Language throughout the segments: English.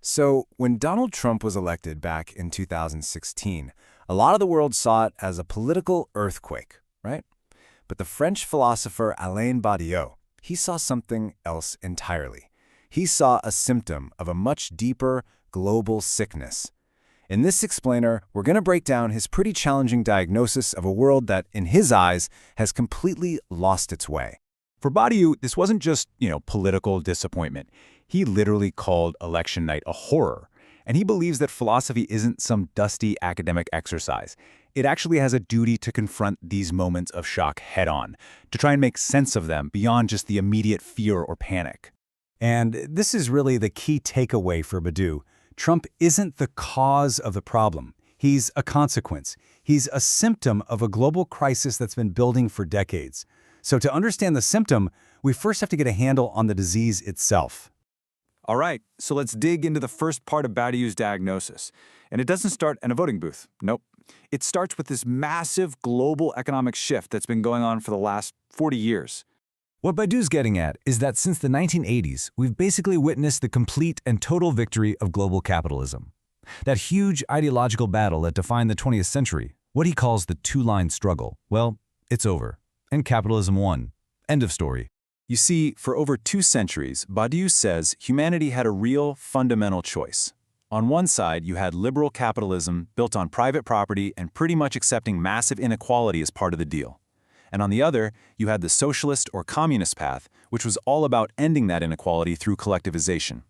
So, when Donald Trump was elected back in 2016, a lot of the world saw it as a political earthquake, right? But the French philosopher Alain Badiou, he saw something else entirely. He saw a symptom of a much deeper, global sickness. In this explainer, we're going to break down his pretty challenging diagnosis of a world that, in his eyes, has completely lost its way. For Badiou, this wasn't just, political disappointment. He literally called election night a horror. And he believes that philosophy isn't some dusty academic exercise. It actually has a duty to confront these moments of shock head-on, to try and make sense of them beyond just the immediate fear or panic. And this is really the key takeaway for Badiou. Trump isn't the cause of the problem. He's a consequence. He's a symptom of a global crisis that's been building for decades. So to understand the symptom, we first have to get a handle on the disease itself. All right, so let's dig into the first part of Badiou's diagnosis. And it doesn't start in a voting booth. Nope. It starts with this massive global economic shift that's been going on for the last 40 years. What Badiou's getting at is that since the 1980s, we've basically witnessed the complete and total victory of global capitalism. That huge ideological battle that defined the 20th century, what he calls the two-line struggle, well, it's over. And capitalism won. End of story. You see, for over 2 centuries, Badiou says humanity had a real, fundamental choice. On one side, you had liberal capitalism built on private property and pretty much accepting massive inequality as part of the deal. And on the other, you had the socialist or communist path, which was all about ending that inequality through collectivization.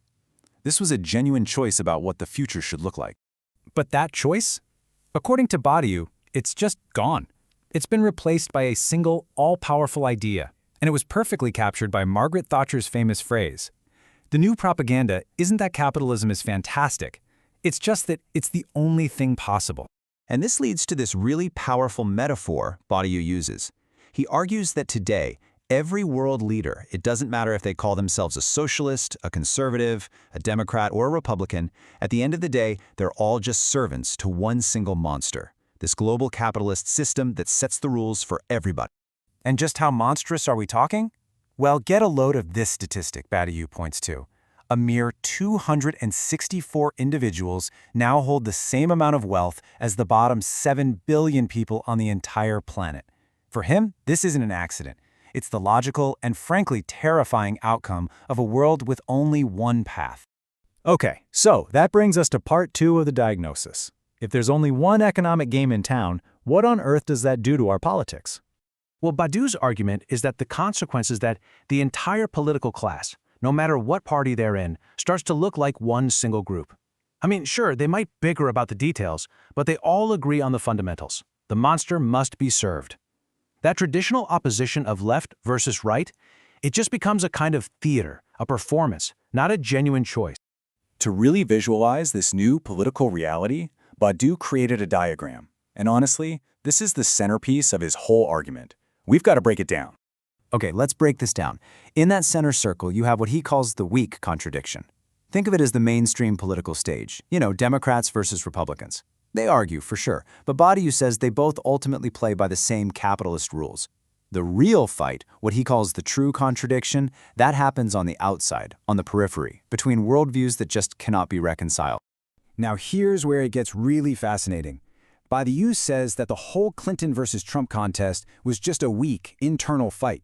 This was a genuine choice about what the future should look like. But that choice? According to Badiou, it's just gone. It's been replaced by a single, all-powerful idea. And it was perfectly captured by Margaret Thatcher's famous phrase. The new propaganda isn't that capitalism is fantastic. It's just that it's the only thing possible. And this leads to this really powerful metaphor Badiou uses. He argues that today, every world leader, it doesn't matter if they call themselves a socialist, a conservative, a Democrat, or a Republican, at the end of the day, they're all just servants to one single monster, this global capitalist system that sets the rules for everybody. And just how monstrous are we talking? Well, get a load of this statistic Badiou points to. A mere 264 individuals now hold the same amount of wealth as the bottom 7 billion people on the entire planet. For him, this isn't an accident. It's the logical and frankly terrifying outcome of a world with only one path. Okay, so that brings us to part 2 of the diagnosis. If there's only one economic game in town, what on earth does that do to our politics? Well, Badiou's argument is that the consequence is that the entire political class, no matter what party they're in, starts to look like one single group. I mean, sure, they might bicker about the details, but they all agree on the fundamentals. The monster must be served. That traditional opposition of left versus right, it just becomes a kind of theater, a performance, not a genuine choice. To really visualize this new political reality, Badiou created a diagram. And honestly, this is the centerpiece of his whole argument. We've got to break it down. Okay, let's break this down. In that center circle, you have what he calls the weak contradiction. Think of it as the mainstream political stage. Democrats versus Republicans. They argue, for sure, but Badiou says they both ultimately play by the same capitalist rules. The real fight, what he calls the true contradiction, that happens on the outside, on the periphery, between worldviews that just cannot be reconciled. Now here's where it gets really fascinating. Badiou says that the whole Clinton versus Trump contest was just a weak, internal fight.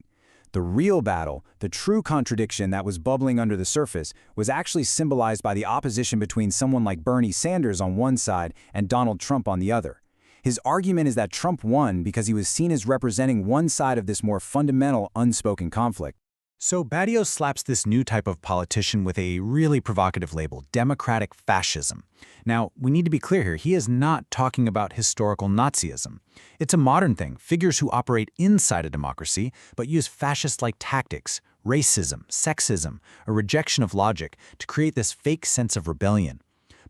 The real battle, the true contradiction that was bubbling under the surface, was actually symbolized by the opposition between someone like Bernie Sanders on one side and Donald Trump on the other. His argument is that Trump won because he was seen as representing one side of this more fundamental, unspoken conflict. So Badiou slaps this new type of politician with a really provocative label, democratic fascism. Now, we need to be clear here, he is not talking about historical Nazism. It's a modern thing, figures who operate inside a democracy but use fascist-like tactics, racism, sexism, a rejection of logic to create this fake sense of rebellion.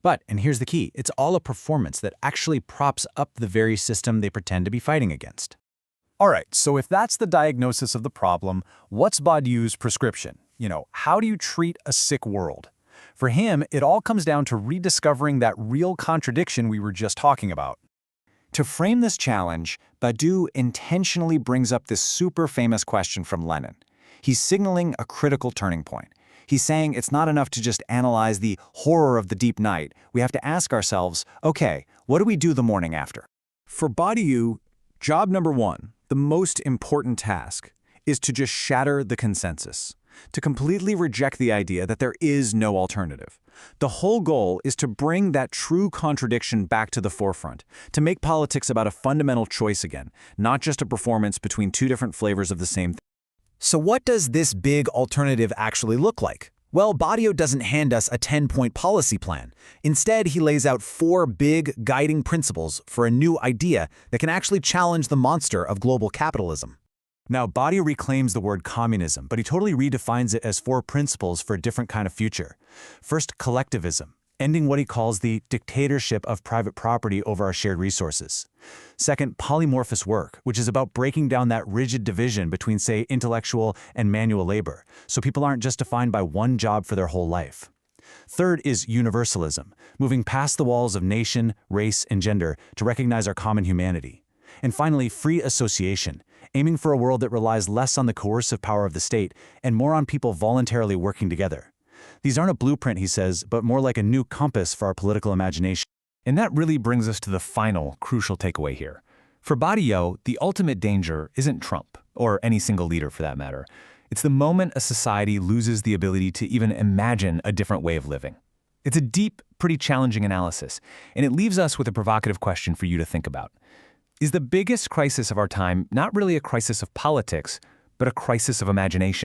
But, and here's the key, it's all a performance that actually props up the very system they pretend to be fighting against. All right, so if that's the diagnosis of the problem, what's Badiou's prescription? How do you treat a sick world? For him, it all comes down to rediscovering that real contradiction we were just talking about. To frame this challenge, Badiou intentionally brings up this super famous question from Lenin. He's signaling a critical turning point. He's saying it's not enough to just analyze the horror of the deep night. We have to ask ourselves, okay, what do we do the morning after? For Badiou, job number one, the most important task, is to just shatter the consensus, to completely reject the idea that there is no alternative. The whole goal is to bring that true contradiction back to the forefront, to make politics about a fundamental choice again, not just a performance between two different flavors of the same thing. So what does this big alternative actually look like? Well, Badiou doesn't hand us a 10-point policy plan. Instead, he lays out 4 big guiding principles for a new idea that can actually challenge the monster of global capitalism. Now, Badiou reclaims the word communism, but he totally redefines it as 4 principles for a different kind of future. First, collectivism, ending what he calls the dictatorship of private property over our shared resources. Second, polymorphous work, which is about breaking down that rigid division between, say, intellectual and manual labor, so people aren't just defined by one job for their whole life. Third is universalism, moving past the walls of nation, race, and gender to recognize our common humanity. And finally, free association, aiming for a world that relies less on the coercive power of the state and more on people voluntarily working together. These aren't a blueprint, he says, but more like a new compass for our political imagination. And that really brings us to the final, crucial takeaway here. For Badiou, the ultimate danger isn't Trump, or any single leader for that matter. It's the moment a society loses the ability to even imagine a different way of living. It's a deep, pretty challenging analysis, and it leaves us with a provocative question for you to think about. Is the biggest crisis of our time not really a crisis of politics, but a crisis of imagination?